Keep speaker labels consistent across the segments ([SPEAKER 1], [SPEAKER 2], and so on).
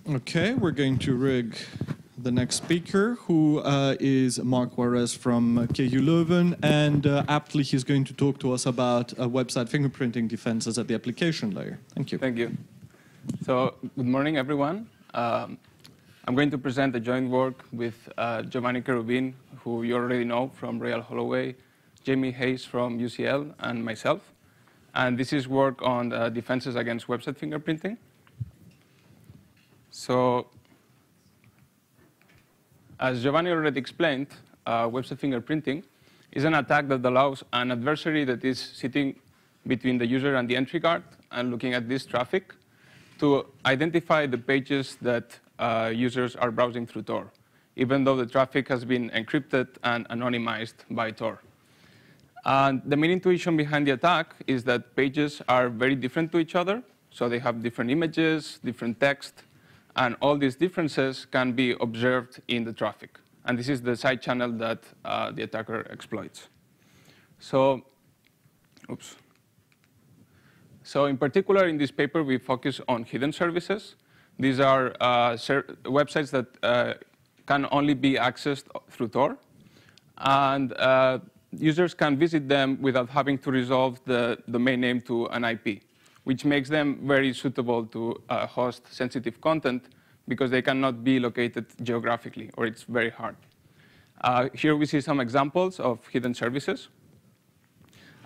[SPEAKER 1] Okay, we're going to rig the next speaker, who is Marc Juarez from KU Leuven, and aptly he's going to talk to us about website fingerprinting defenses at the application layer. Thank you.
[SPEAKER 2] Thank you. So, good morning, everyone. I'm going to present the joint work with Giovanni Cherubin, who you already know from Royal Holloway, Jamie Hayes from UCL, and myself. And this is work on defenses against website fingerprinting. So, as Giovanni already explained, website fingerprinting is an attack that allows an adversary that is sitting between the user and the entry card and looking at this traffic to identify the pages that users are browsing through Tor, even though the traffic has been encrypted and anonymized by Tor. And the main intuition behind the attack is that pages are very different to each other, so they have different images, different text, and all these differences can be observed in the traffic. And this is the side channel that the attacker exploits. So, So in particular, in this paper, we focus on hidden services. These are websites that can only be accessed through Tor. And users can visit them without having to resolve the domain name to an IP, which makes them very suitable to host sensitive content because they cannot be located geographically, or it's very hard. Here we see some examples of hidden services.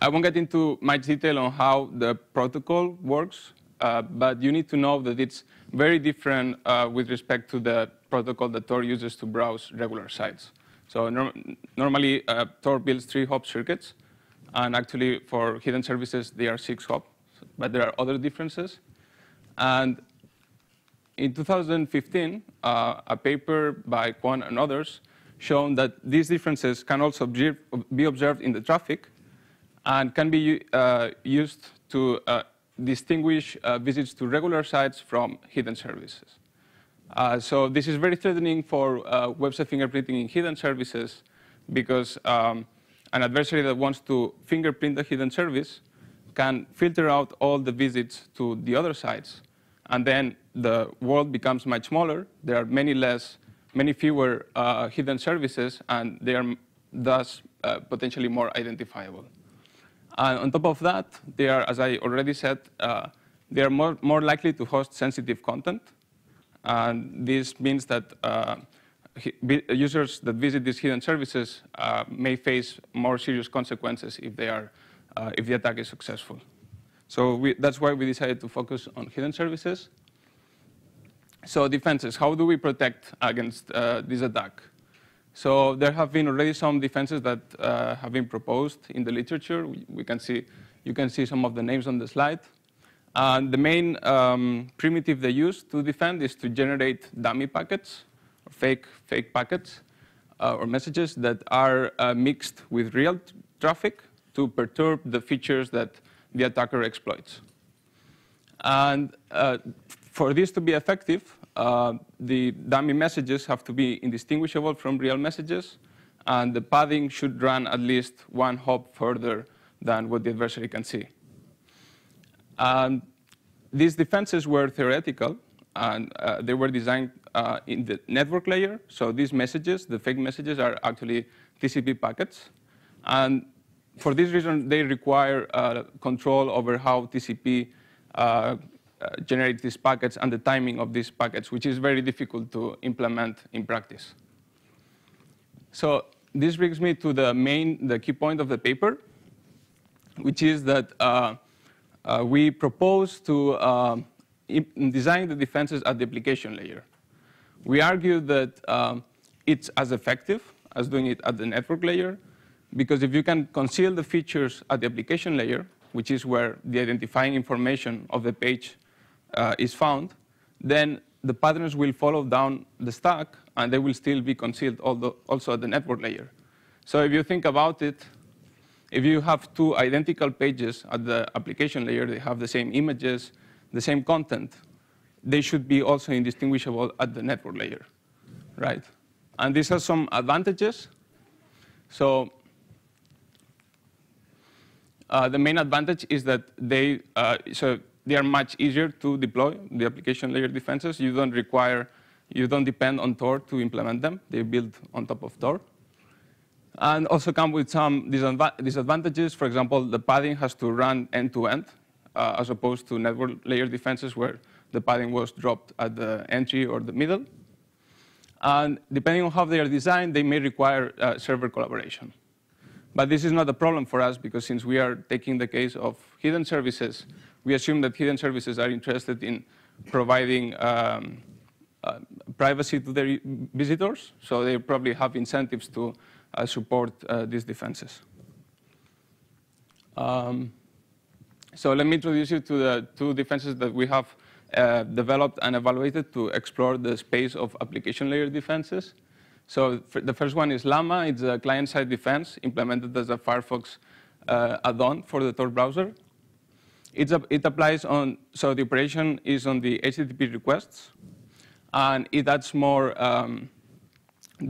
[SPEAKER 2] I won't get into much detail on how the protocol works, but you need to know that it's very different with respect to the protocol that Tor uses to browse regular sites. So normally, Tor builds 3-hop circuits, and actually for hidden services, they are 6-hop, but there are other differences. And in 2015, a paper by Kwon and others shown that these differences can also be observed in the traffic, and can be used to distinguish visits to regular sites from hidden services. So this is very threatening for website fingerprinting in hidden services because an adversary that wants to fingerprint a hidden service can filter out all the visits to the other sites. And then the world becomes much smaller. There are many fewer hidden services, and they are thus potentially more identifiable. And on top of that, they are, as I already said, they are more likely to host sensitive content. And this means that users that visit these hidden services may face more serious consequences if the attack is successful. So that's why we decided to focus on hidden services. So defenses, how do we protect against this attack? So there have been already some defenses that have been proposed in the literature. You can see some of the names on the slide. And the main primitive they use to defend is to generate dummy packets, or fake packets, or messages that are mixed with real traffic to perturb the features that the attacker exploits. And for this to be effective, the dummy messages have to be indistinguishable from real messages, and the padding should run at least 1 hop further than what the adversary can see. And these defenses were theoretical, and they were designed in the network layer. So these messages, the fake messages, are actually TCP packets. And for this reason, they require control over how TCP generate these packets and the timing of these packets, which is very difficult to implement in practice. So this brings me to the key point of the paper, which is that we propose to design the defenses at the application layer. We argue that it's as effective as doing it at the network layer, because if you can conceal the features at the application layer, which is where the identifying information of the page is found, then the patterns will follow down the stack, and they will still be concealed also at the network layer. So if you think about it, if you have 2 identical pages at the application layer, they have the same images, the same content, they should be also indistinguishable at the network layer, right? And this has some advantages. So the main advantage is that they are much easier to deploy, the application layer defenses. You don't depend on Tor to implement them. They build on top of Tor. And also come with some disadvantages. For example, the padding has to run end-to-end, as opposed to network layer defenses where the padding was dropped at the entry or the middle. And depending on how they are designed, they may require server collaboration. But this is not a problem for us, because since we are taking the case of hidden services, we assume that hidden services are interested in providing privacy to their visitors, so they probably have incentives to support these defenses. So let me introduce you to the two defenses that we have developed and evaluated to explore the space of application layer defenses. So the first one is Llama. It's a client-side defense implemented as a Firefox add-on for the Tor browser. It applies on, so the operation is on the HTTP requests, and it adds more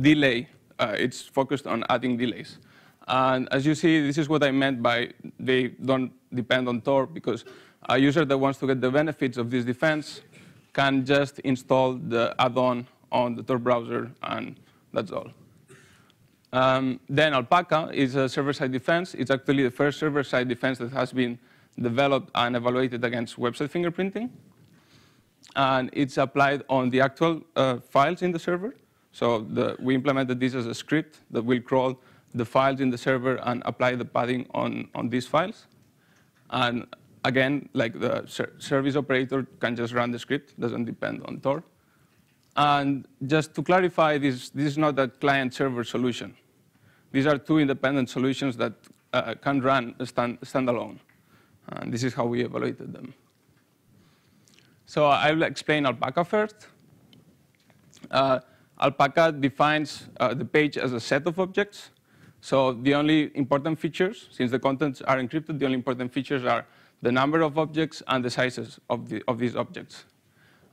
[SPEAKER 2] delay. It's focused on adding delays. And as you see, this is what I meant by they don't depend on Tor, because a user that wants to get the benefits of this defense can just install the add-on on the Tor browser, and that's all. Then Alpaca is a server-side defense. It's actually the first server-side defense that has been developed and evaluated against website fingerprinting. And it's applied on the actual files in the server. So we implemented this as a script that will crawl the files in the server and apply the padding on these files. And again, like the service operator can just run the script, doesn't depend on Tor. And just to clarify, this is not a client-server solution. These are two independent solutions that can run standalone. And this is how we evaluated them. So I will explain Alpaca first. Alpaca defines the page as a set of objects. So the only important features, since the contents are encrypted, the only important features are the number of objects and the sizes of these objects.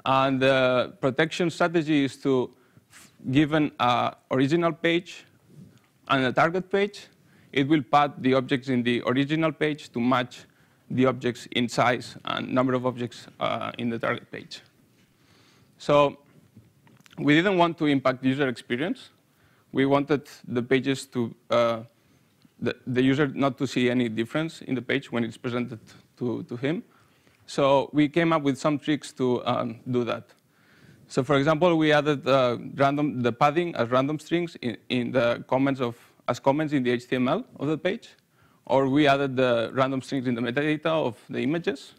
[SPEAKER 2] And the protection strategy is to give an original page and a target page. It will pad the objects in the original page to match the objects in size and number of objects in the target page. So we didn't want to impact user experience. We wanted the pages to, the user not to see any difference in the page when it's presented to him. So we came up with some tricks to do that. So for example, we added the padding as random strings in the comments as comments in the HTML of the page. Or we added the random strings in the metadata of the images.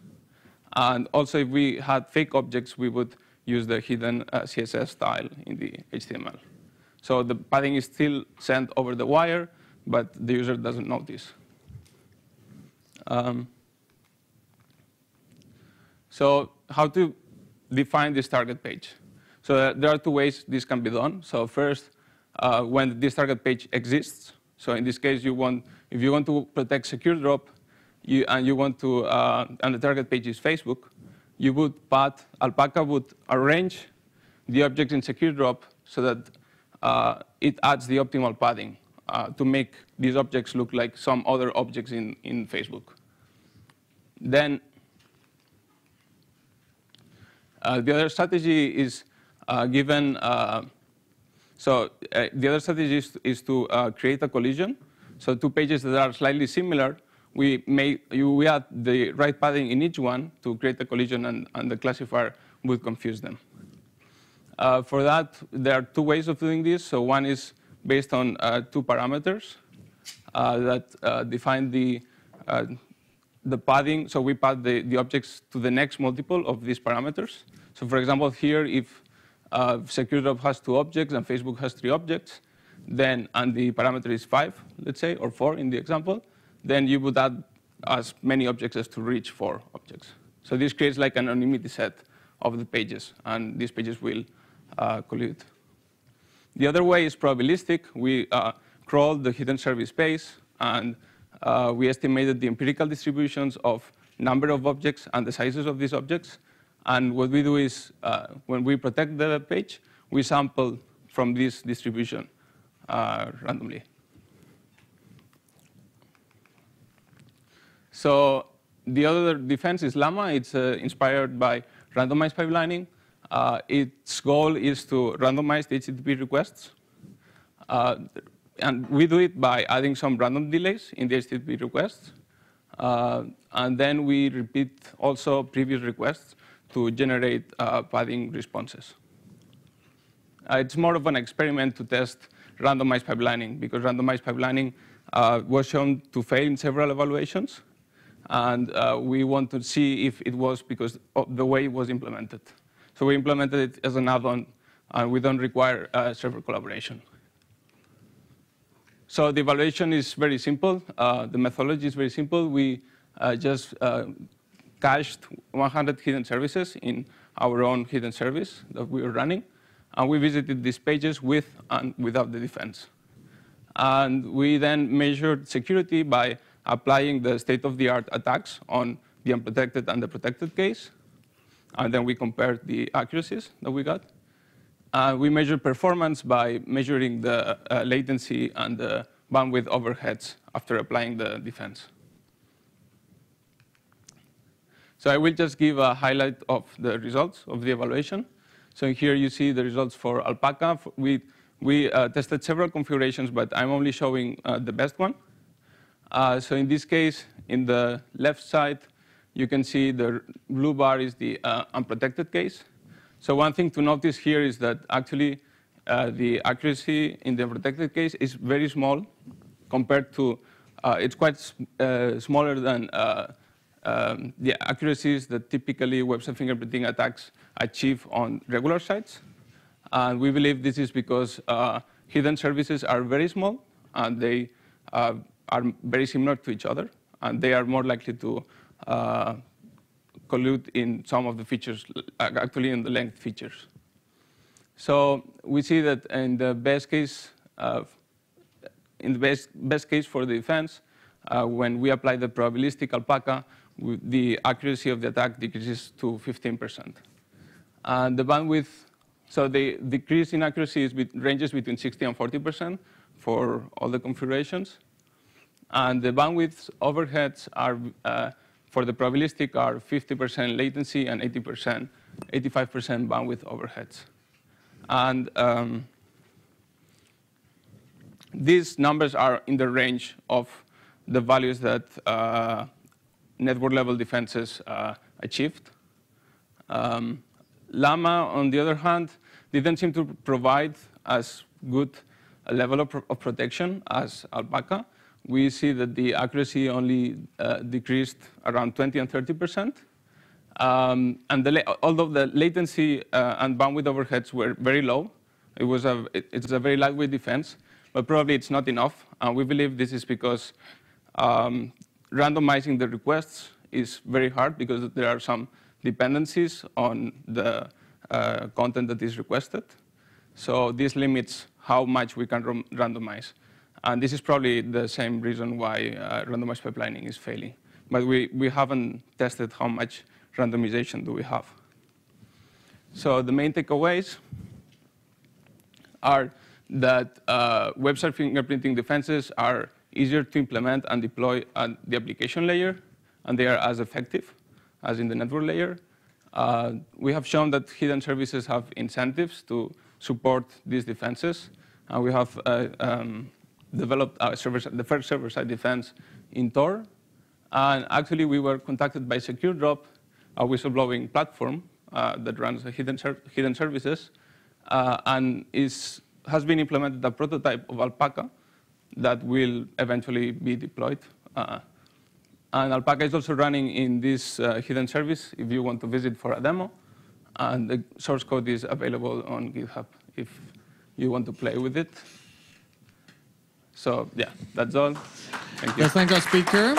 [SPEAKER 2] And also, if we had fake objects, we would use the hidden CSS style in the HTML. So the padding is still sent over the wire, but the user doesn't notice. So how to define this target page? So there are two ways this can be done. So first, when this target page exists. So in this case, if you want to protect secure drop, and you want to, and the target page is Facebook, you would Alpaca would arrange the objects in secure drop so that it adds the optimal padding to make these objects look like some other objects in Facebook. Then the other strategy is the other strategy is to create a collision. So two pages that are slightly similar, we add the right padding in each one to create a collision, and the classifier would confuse them. For that, there are two ways of doing this. So one is based on two parameters that define the padding. So we pad the objects to the next multiple of these parameters. So for example, here, if secure drop has 2 objects and Facebook has 3 objects, then, and the parameter is 5, let's say, or 4 in the example, then you would add as many objects as to reach 4 objects. So this creates like an anonymity set of the pages, and these pages will collude. The other way is probabilistic. We crawled the hidden service space, and we estimated the empirical distributions of number of objects and the sizes of these objects. And what we do is, when we protect the page, we sample from this distribution randomly. So the other defense is Llama. It's inspired by randomized pipelining. Its goal is to randomize the HTTP requests. And we do it by adding some random delays in the HTTP requests. And then we repeat also previous requests to generate padding responses. It's more of an experiment to test randomized pipelining, because randomized pipelining was shown to fail in several evaluations. And we want to see if it was because of the way it was implemented. So we implemented it as an add-on, and we don't require server collaboration. So the evaluation is very simple. The methodology is very simple. We just cached 100 hidden services in our own hidden service that we were running. And we visited these pages with and without the defense. And we then measured security by applying the state-of-the-art attacks on the unprotected and the protected case. And then we compared the accuracies that we got. We measured performance by measuring the latency and the bandwidth overheads after applying the defense. So I will just give a highlight of the results of the evaluation. So here you see the results for Alpaca. We tested several configurations, but I'm only showing the best one. So in this case, in the left side, you can see the blue bar is the unprotected case. So one thing to notice here is that actually the accuracy in the protected case is very small compared to, it's quite smaller than the accuracies that typically website fingerprinting attacks achieve on regular sites. And we believe this is because hidden services are very small, and they are very similar to each other, and they are more likely to collude in some of the features, actually in the length features. So we see that in the best case, best case for the defense, when we apply the probabilistic Alpaca, the accuracy of the attack decreases to 15%. And the bandwidth, so the decrease in accuracy ranges between 60 and 40% for all the configurations. And the bandwidth overheads are, for the probabilistic, are 50% latency and 85% bandwidth overheads. And these numbers are in the range of the values that network-level defenses achieved. Llama, on the other hand, didn't seem to provide as good a level of protection as Alpaca. We see that the accuracy only decreased around 20 and 30%. And although the latency and bandwidth overheads were very low, it's a very lightweight defense, but probably it's not enough. And we believe this is because randomizing the requests is very hard because there are some dependencies on the content that is requested. So this limits how much we can randomize. And this is probably the same reason why randomized pipelining is failing. But we haven't tested how much randomization do we have. So the main takeaways are that website fingerprinting defenses are easier to implement and deploy at the application layer, and they are as effective as in the network layer. We have shown that hidden services have incentives to support these defenses. And we have developed the first server-side defense in Tor. And actually, we were contacted by SecureDrop, a whistleblowing platform that runs hidden services, and has been implemented a prototype of Alpaca that will eventually be deployed. And Alpaca is also running in this hidden service if you want to visit for a demo. And the source code is available on GitHub if you want to play with it. So yeah, that's all. Thank you.
[SPEAKER 1] Let's thank our speaker.